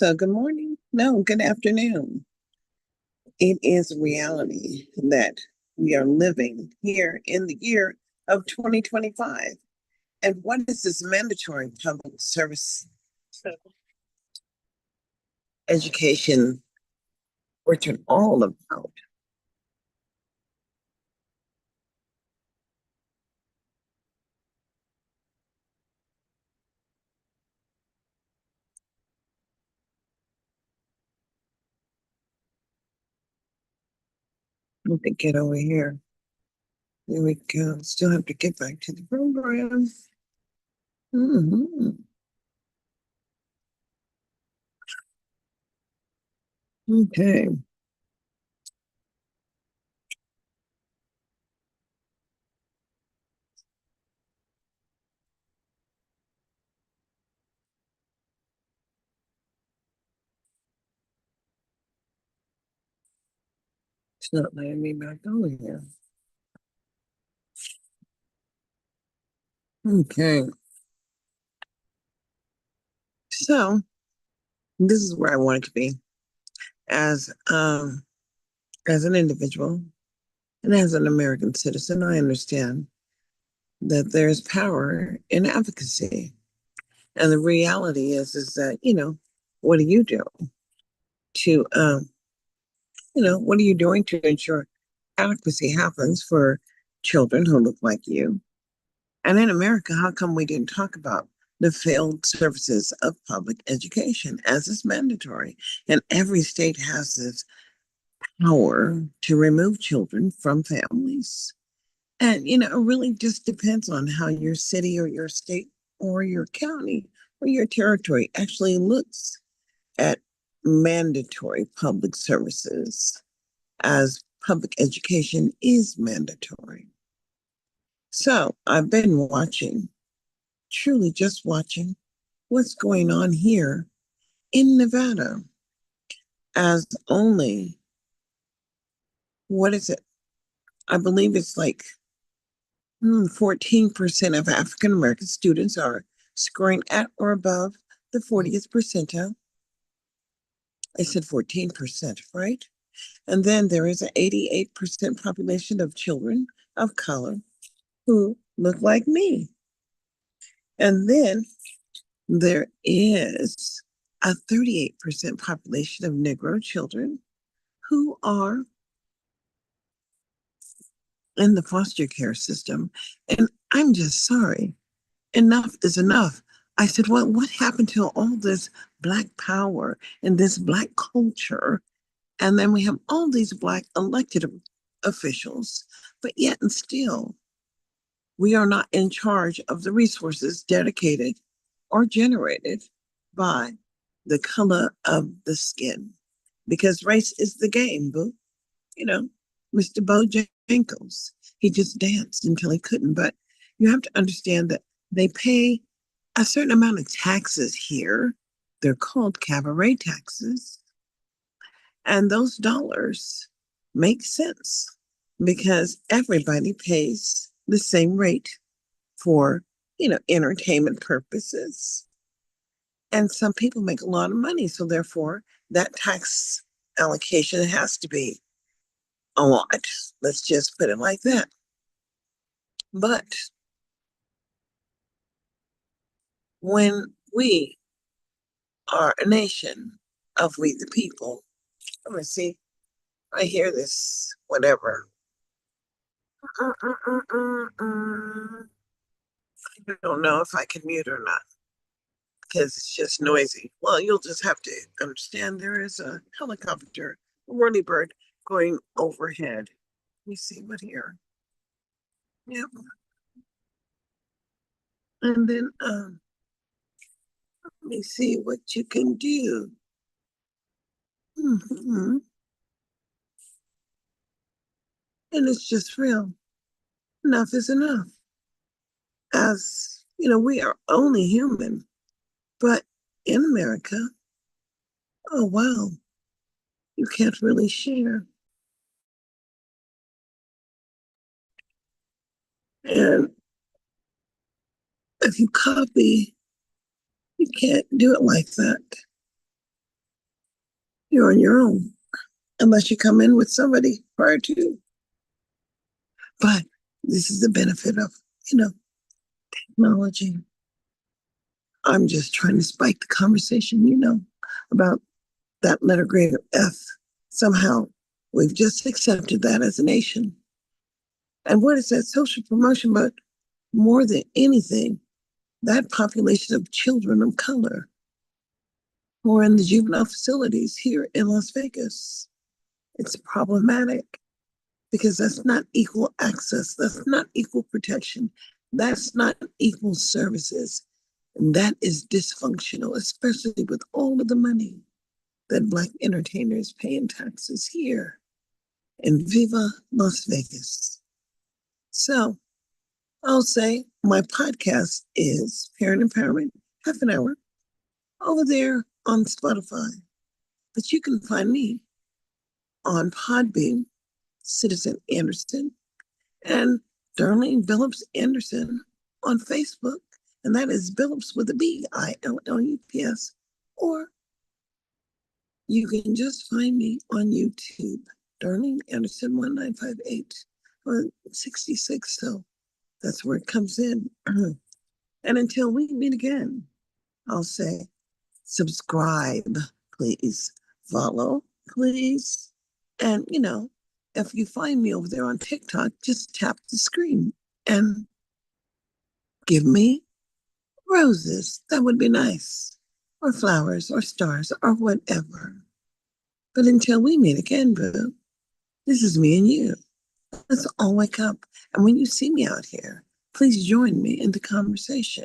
So, good morning. No, good afternoon. It is reality that we are living here in the year of 2025. And what is this mandatory public service education written all about? Let me get over here. There we go. Still have to get back to the program. Mhm. Okay. It's not letting me back over here. Okay. So this is where I wanted to be as as an individual and as an American citizen. I understand that there's power in advocacy. And the reality is that, what do you do to, what are you doing to ensure advocacy happens for children who look like you? And in America, how come we didn't talk about the failed services of public education as is mandatory? And every state has this power to remove children from families. And, it really just depends on how your city or your state or your county or your territory actually looks at mandatory public services as public education is mandatory. So I've been watching, truly just watching what's going on here in Nevada as only, what is it? I believe it's like 14% of African American students are scoring at or above the 40th percentile. I said 14%, right? And then there is an 88% population of children of color who look like me. And then there is a 38% population of Negro children who are in the foster care system. And I'm just sorry. Enough is enough. I said, well, what happened to all this Black power and this Black culture? And then we have all these Black elected officials, but yet and still, we are not in charge of the resources dedicated or generated by the color of the skin. Because race is the game, boo. You know, Mr. Bojangles, he just danced until he couldn't. But you have to understand that they pay a certain amount of taxes here. They're called cabaret taxes. And those dollars make sense because everybody pays the same rate for, entertainment purposes. And some people make a lot of money. So therefore, that tax allocation has to be a lot. Let's just put it like that. But when we are a nation of we the people, let me see, I hear this, whatever. I don't know if I can mute or not because it's just noisy. Well, you'll just have to understand there is a helicopter, a whirly bird going overhead. Let me see what here. Yep. And then let me see what you can do. Mhm. And it's just real. Enough is enough. As we are only human, but in America, oh wow, you can't really share. And if you copy, you can't do it like that. You're on your own, unless you come in with somebody prior to. But this is the benefit of, you know, technology. I'm just trying to spike the conversation, about that letter grade of F. Somehow we've just accepted that as a nation. And what is that social promotion? But more than anything, that population of children of color who are in the juvenile facilities here in Las Vegas. It's problematic because that's not equal access. That's not equal protection. That's not equal services. And that is dysfunctional, especially with all of the money that Black entertainers pay in taxes here in Viva Las Vegas. So I'll say my podcast is Parent Empowerment, half an hour, over there on Spotify. But you can find me on Podbean, Citizen Anderson, and Darlene Billups Anderson on Facebook. And that is Billups with a Billups. Or you can just find me on YouTube, Darlene Anderson 1958 or 66. So that's where it comes in. And until we meet again, I'll say subscribe, please. Follow, please. And, if you find me over there on TikTok, just tap the screen and give me roses. That would be nice. Or flowers or stars or whatever. But until we meet again, boo, this is me and you. Let's all wake up. And when you see me out here, please join me in the conversation.